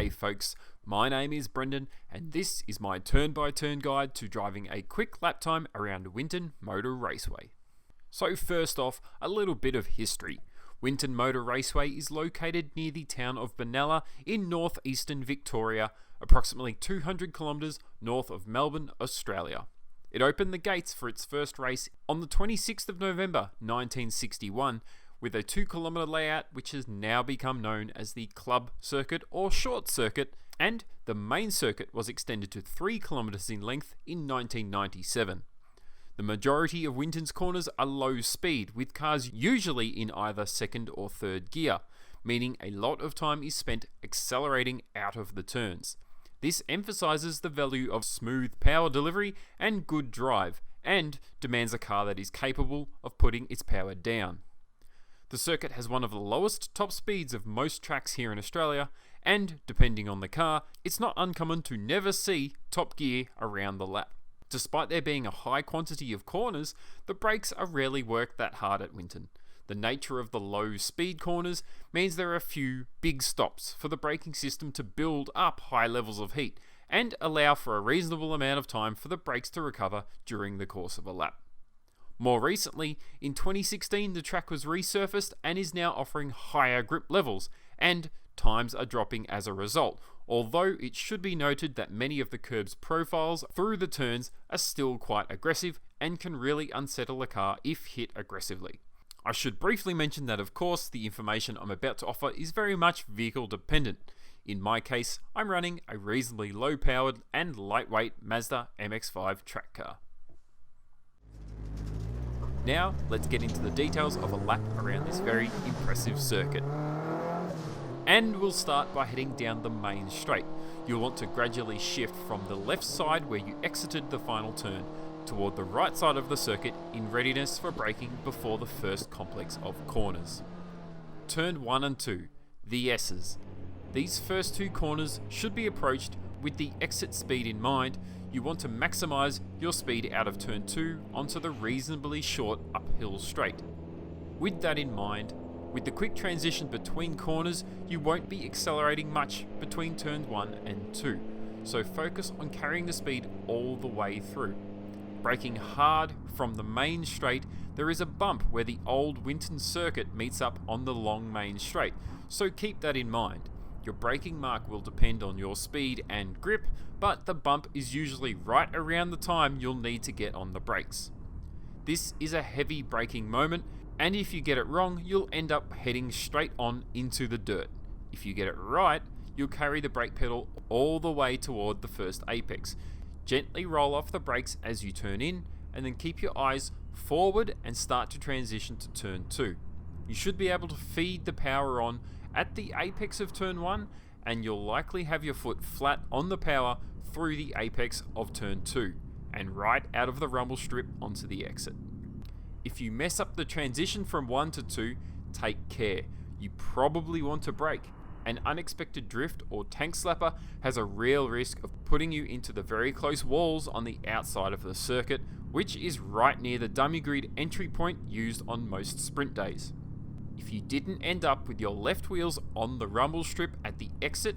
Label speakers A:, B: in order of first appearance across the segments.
A: G'day folks, my name is Brendan and this is my turn-by-turn guide to driving a quick lap time around Winton Motor Raceway. So first off, a little bit of history. Winton Motor Raceway is located near the town of Benalla in northeastern Victoria, approximately 200 kilometres north of Melbourne, Australia. It opened the gates for its first race on the 26th of November 1961 with a 2-kilometre layout which has now become known as the Club Circuit or Short Circuit, and the main circuit was extended to 3 kilometres in length in 1997. The majority of Winton's corners are low speed, with cars usually in either second or third gear, meaning a lot of time is spent accelerating out of the turns. This emphasises the value of smooth power delivery and good drive, and demands a car that is capable of putting its power down. The circuit has one of the lowest top speeds of most tracks here in Australia, and depending on the car, it's not uncommon to never see top gear around the lap. Despite there being a high quantity of corners, the brakes are rarely worked that hard at Winton. The nature of the low speed corners means there are a few big stops for the braking system to build up high levels of heat and allow for a reasonable amount of time for the brakes to recover during the course of a lap. More recently, in 2016, the track was resurfaced and is now offering higher grip levels, and times are dropping as a result, although it should be noted that many of the curb's profiles through the turns are still quite aggressive and can really unsettle a car if hit aggressively. I should briefly mention that of course the information I'm about to offer is very much vehicle dependent. In my case, I'm running a reasonably low powered and lightweight Mazda MX-5 track car. Now, let's get into the details of a lap around this very impressive circuit. And we'll start by heading down the main straight. You'll want to gradually shift from the left side where you exited the final turn toward the right side of the circuit in readiness for braking before the first complex of corners. Turn 1 and 2, the Esses. These first two corners should be approached with the exit speed in mind. You want to maximise your speed out of turn 2 onto the reasonably short uphill straight. With that in mind, with the quick transition between corners, you won't be accelerating much between turns 1 and 2, so focus on carrying the speed all the way through. Braking hard from the main straight, there is a bump where the old Winton circuit meets up on the long main straight, so keep that in mind. Your braking mark will depend on your speed and grip, but the bump is usually right around the time you'll need to get on the brakes. This is a heavy braking moment, and if you get it wrong, you'll end up heading straight on into the dirt. If you get it right, you'll carry the brake pedal all the way toward the first apex. Gently roll off the brakes as you turn in, and then keep your eyes forward and start to transition to turn 2. You should be able to feed the power on at the apex of turn 1, and you'll likely have your foot flat on the power through the apex of turn 2 and right out of the rumble strip onto the exit. If you mess up the transition from 1 to 2, take care. You probably want to brake. An unexpected drift or tank slapper has a real risk of putting you into the very close walls on the outside of the circuit, which is right near the dummy grid entry point used on most sprint days. If you didn't end up with your left wheels on the rumble strip at the exit,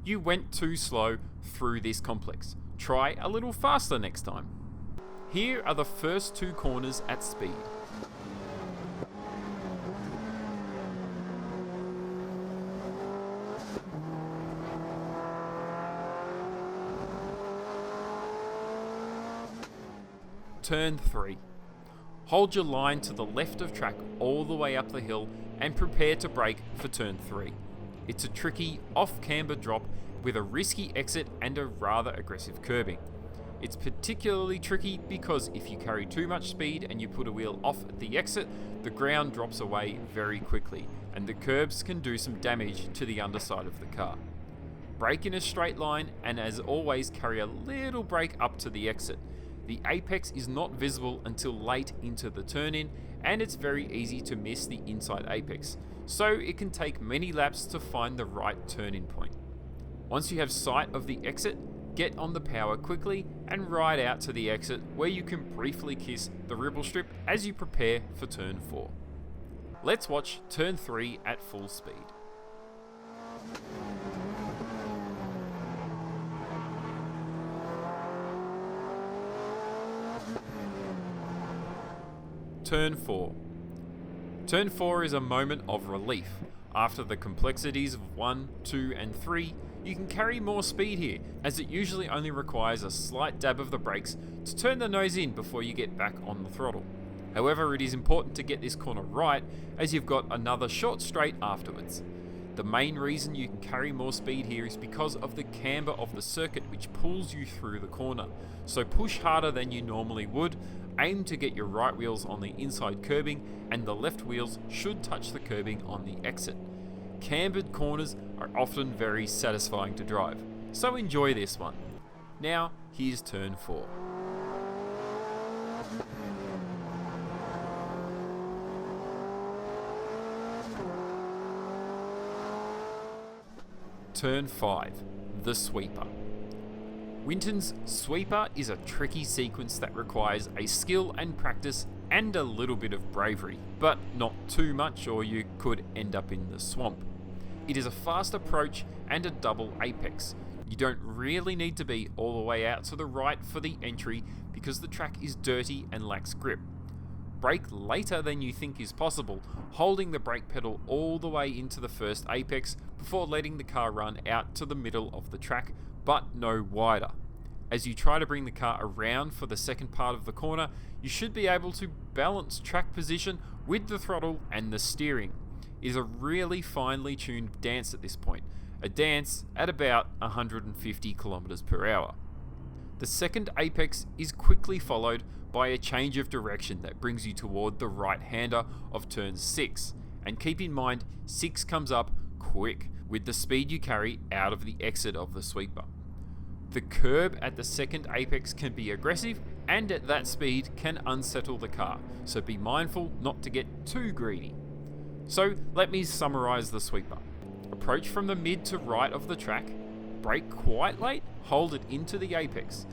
A: you went too slow through this complex. Try a little faster next time. Here are the first two corners at speed. Turn 3. Hold your line to the left of track all the way up the hill and prepare to brake for turn 3. It's a tricky off-camber drop with a risky exit and a rather aggressive curbing. It's particularly tricky because if you carry too much speed and you put a wheel off at the exit, the ground drops away very quickly and the curbs can do some damage to the underside of the car. Brake in a straight line and as always carry a little brake up to the exit. The apex is not visible until late into the turn-in, and it's very easy to miss the inside apex, so it can take many laps to find the right turn-in point. Once you have sight of the exit, get on the power quickly and ride out to the exit where you can briefly kiss the ripple strip as you prepare for turn 4. Let's watch turn 3 at full speed. Turn 4. Turn 4 is a moment of relief. After the complexities of 1, 2 and 3, you can carry more speed here, as it usually only requires a slight dab of the brakes to turn the nose in before you get back on the throttle. However, it is important to get this corner right, as you've got another short straight afterwards. The main reason you can carry more speed here is because of the camber of the circuit, which pulls you through the corner. So push harder than you normally would, aim to get your right wheels on the inside curbing, and the left wheels should touch the curbing on the exit. Cambered corners are often very satisfying to drive, so enjoy this one. Now, here's turn 4. Turn 5, the sweeper. Winton's sweeper is a tricky sequence that requires a skill and practice and a little bit of bravery, but not too much or you could end up in the swamp. It is a fast approach and a double apex. You don't really need to be all the way out to the right for the entry because the track is dirty and lacks grip. Brake later than you think is possible, holding the brake pedal all the way into the first apex before letting the car run out to the middle of the track, but no wider. As you try to bring the car around for the second part of the corner, you should be able to balance track position with the throttle and the steering. It is a really finely tuned dance at this point, a dance at about 150 kilometers per hour. The second apex is quickly followed by a change of direction that brings you toward the right-hander of turn 6, and keep in mind 6 comes up quick with the speed you carry out of the exit of the sweeper. The curb at the second apex can be aggressive and at that speed can unsettle the car, so be mindful not to get too greedy. So let me summarize the sweeper. Approach from the mid to right of the track, brake quite late, hold it into the apex.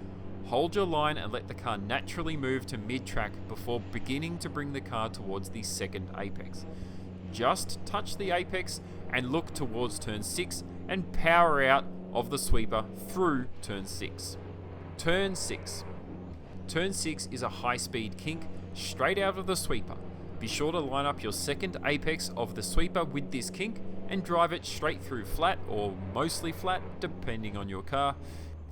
A: Hold your line and let the car naturally move to mid-track before beginning to bring the car towards the second apex. Just touch the apex and look towards turn 6 and power out of the sweeper through turn 6. Turn 6. Turn 6 is a high-speed kink straight out of the sweeper. Be sure to line up your second apex of the sweeper with this kink and drive it straight through flat or mostly flat depending on your car,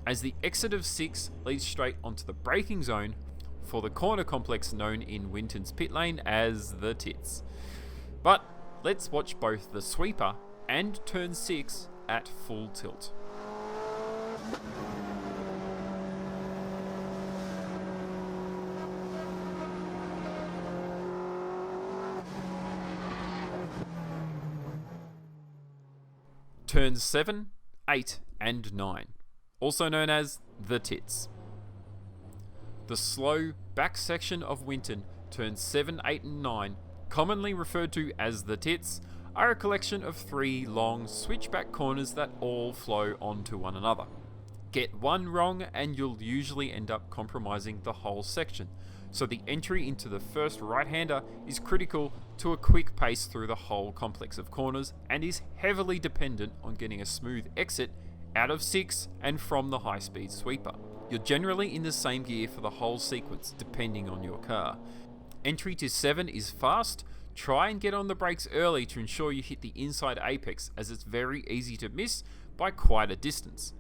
A: as the exit of 6 leads straight onto the braking zone for the corner complex known in Winton's pit lane as the Tits. But let's watch both the sweeper and turn 6 at full tilt. Turns 7, 8 and 9, also known as the Tits. The slow back section of Winton, turns 7, 8 and 9, commonly referred to as the Tits, are a collection of 3 long switchback corners that all flow onto one another. Get one wrong and you'll usually end up compromising the whole section, so the entry into the first right-hander is critical to a quick pace through the whole complex of corners and is heavily dependent on getting a smooth exit out of 6 and from the high-speed sweeper. You're generally in the same gear for the whole sequence depending on your car. Entry to 7 is fast. Try and get on the brakes early to ensure you hit the inside apex, as it's very easy to miss by quite a distance.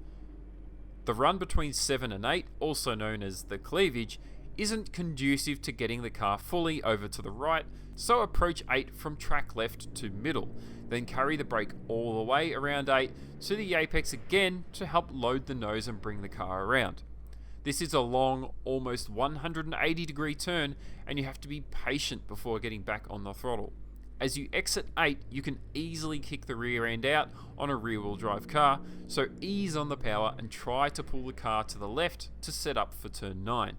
A: The run between 7 and 8, also known as the cleavage, isn't conducive to getting the car fully over to the right, so approach 8 from track left to middle, then carry the brake all the way around 8 to the apex again to help load the nose and bring the car around. This is a long, almost 180 degree turn, and you have to be patient before getting back on the throttle. As you exit 8, you can easily kick the rear end out on a rear-wheel drive car, so ease on the power and try to pull the car to the left to set up for turn 9.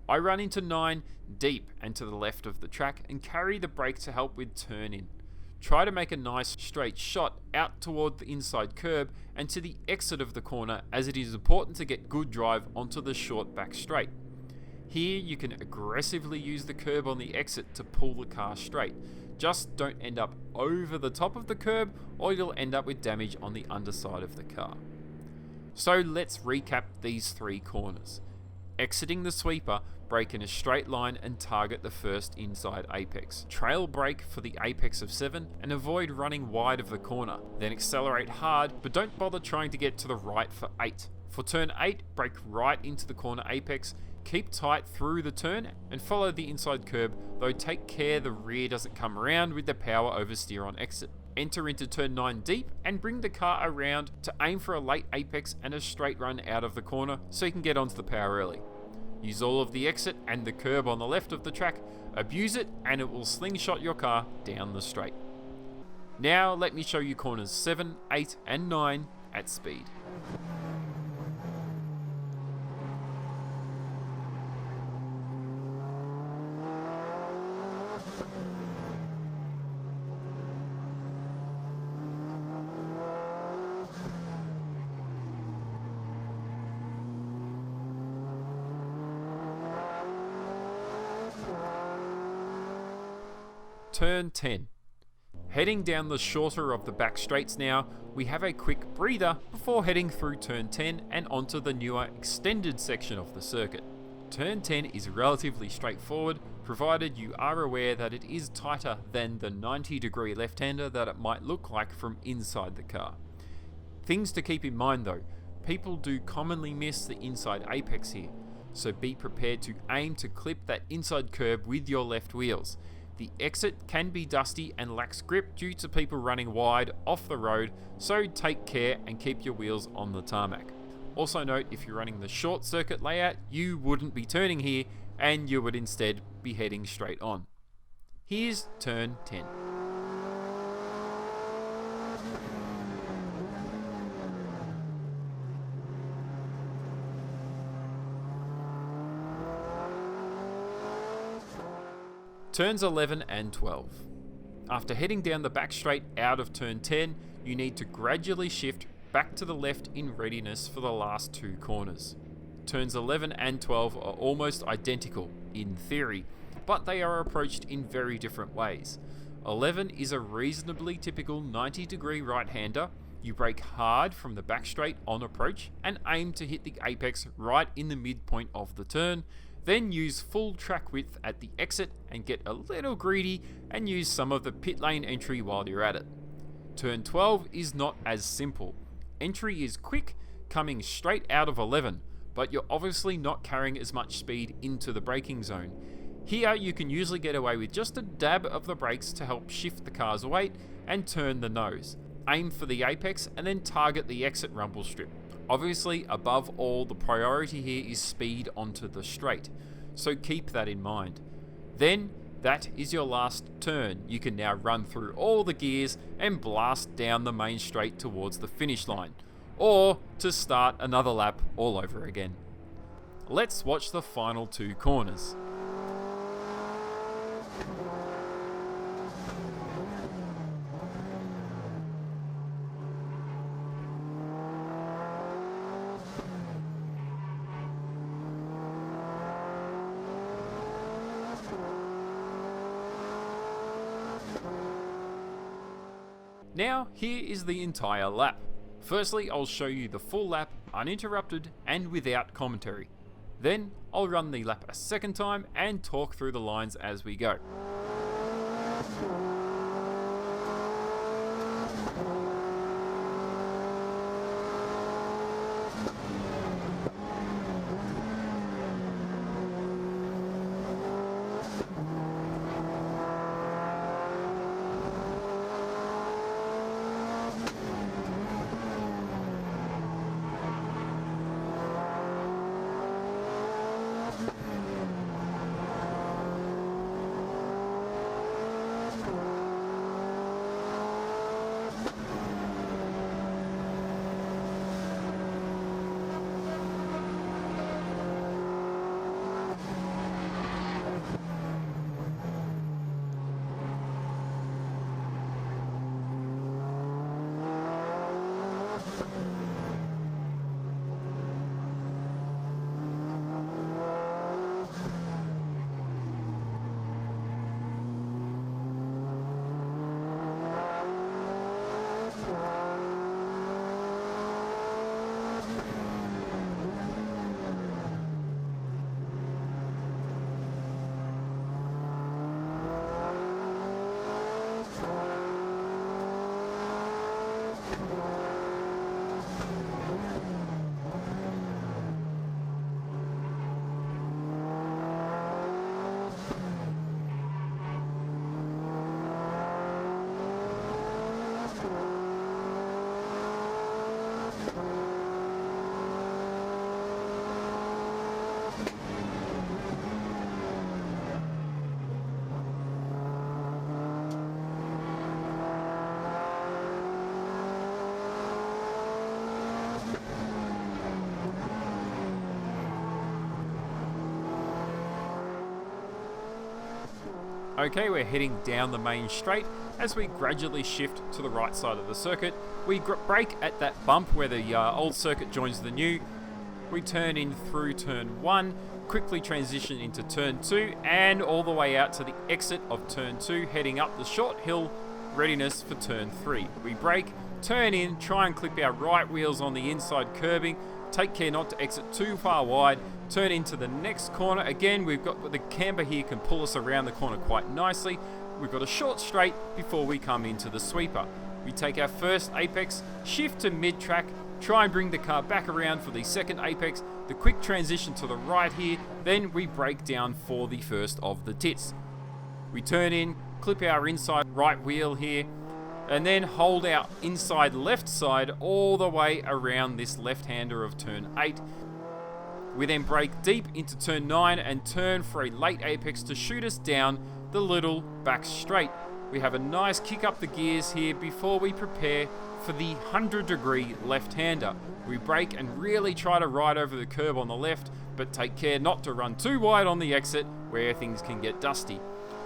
A: I run into 9 deep and to the left of the track and carry the brake to help with turn in. Try to make a nice straight shot out toward the inside curb and to the exit of the corner, as it is important to get good drive onto the short back straight. Here you can aggressively use the curb on the exit to pull the car straight. Just don't end up over the top of the curb or you'll end up with damage on the underside of the car. So let's recap these 3 corners. Exiting the sweeper, brake in a straight line and target the first inside apex. Trail brake for the apex of 7 and avoid running wide of the corner. Then accelerate hard, but don't bother trying to get to the right for 8. For turn 8, brake right into the corner apex, keep tight through the turn and follow the inside curb, though take care the rear doesn't come around with the power oversteer on exit. Enter into turn 9 deep and bring the car around to aim for a late apex and a straight run out of the corner so you can get onto the power early. Use all of the exit and the curb on the left of the track, abuse it and it will slingshot your car down the straight. Now let me show you corners 7, 8 and 9 at speed. Turn 10. Heading down the shorter of the back straights now, we have a quick breather before heading through turn 10 and onto the newer extended section of the circuit. Turn 10 is relatively straightforward, provided you are aware that it is tighter than the 90-degree left-hander that it might look like from inside the car. Things to keep in mind though, people do commonly miss the inside apex here, so be prepared to aim to clip that inside curb with your left wheels. The exit can be dusty and lacks grip due to people running wide off the road, so take care and keep your wheels on the tarmac. Also note, if you're running the short circuit layout, you wouldn't be turning here and you would instead be heading straight on. Here's turn 10. Turns 11 and 12. After heading down the back straight out of turn 10, you need to gradually shift back to the left in readiness for the last 2 corners. Turns 11 and 12 are almost identical in theory, but they are approached in very different ways. 11 is a reasonably typical 90-degree right-hander. You brake hard from the back straight on approach and aim to hit the apex right in the midpoint of the turn. Then use full track width at the exit and get a little greedy and use some of the pit lane entry while you're at it. Turn 12 is not as simple. Entry is quick, coming straight out of 11, but you're obviously not carrying as much speed into the braking zone. Here you can usually get away with just a dab of the brakes to help shift the car's weight and turn the nose. Aim for the apex and then target the exit rumble strip. Obviously, above all, the priority here is speed onto the straight, so keep that in mind. Then, that is your last turn. You can now run through all the gears and blast down the main straight towards the finish line, or to start another lap all over again. Let's watch the final 2 corners. Now, here is the entire lap. Firstly, I'll show you the full lap uninterrupted and without commentary. Then, I'll run the lap a second time and talk through the lines as we go. Okay, we're heading down the main straight. As we gradually shift to the right side of the circuit, we brake at that bump where the old circuit joins the new. We turn in through turn 1, quickly transition into turn 2, and all the way out to the exit of turn 2, heading up the short hill, readiness for turn 3. We brake, turn in, try and clip our right wheels on the inside curbing, take care not to exit too far wide, turn into the next corner. Again, we've got the camber here can pull us around the corner quite nicely. We've got a short straight before we come into the sweeper. We take our first apex, shift to mid-track, try and bring the car back around for the second apex, the quick transition to the right here, then we brake down for the first of the tits. We turn in, clip our inside right wheel here, and then hold our inside left side all the way around this left-hander of turn 8. We then brake deep into turn 9 and turn for a late apex to shoot us down the little back straight. We have a nice kick up the gears here before we prepare for the 100-degree left-hander. We brake and really try to ride over the curb on the left, but take care not to run too wide on the exit where things can get dusty.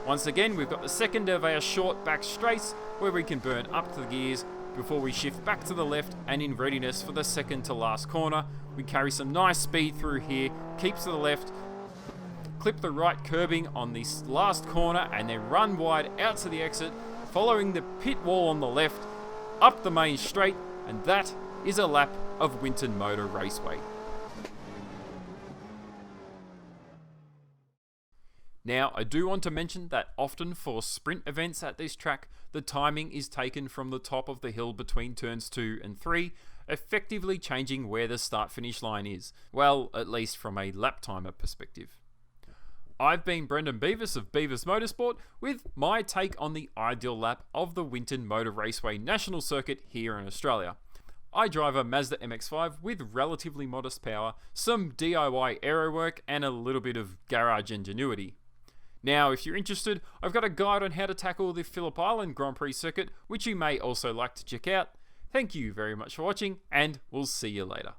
A: Once again, we've got the second of our short back straights where we can burn up to the gears before we shift back to the left, and in readiness for the second to last corner. We carry some nice speed through here, keep to the left, clip the right curbing on this last corner, and then run wide out to the exit, following the pit wall on the left, up the main straight, and that is a lap of Winton Motor Raceway. Now, I do want to mention that often for sprint events at this track, the timing is taken from the top of the hill between turns 2 and 3, effectively changing where the start-finish line is. Well, at least from a lap timer perspective. I've been Brendan BEAVIS of BEAVIS Motorsport with my take on the ideal lap of the Winton Motor Raceway National Circuit here in Australia. I drive a Mazda MX-5 with relatively modest power, some DIY aero work, and a little bit of garage ingenuity. Now, if you're interested, I've got a guide on how to tackle the Phillip Island Grand Prix circuit, which you may also like to check out. Thank you very much for watching, and we'll see you later.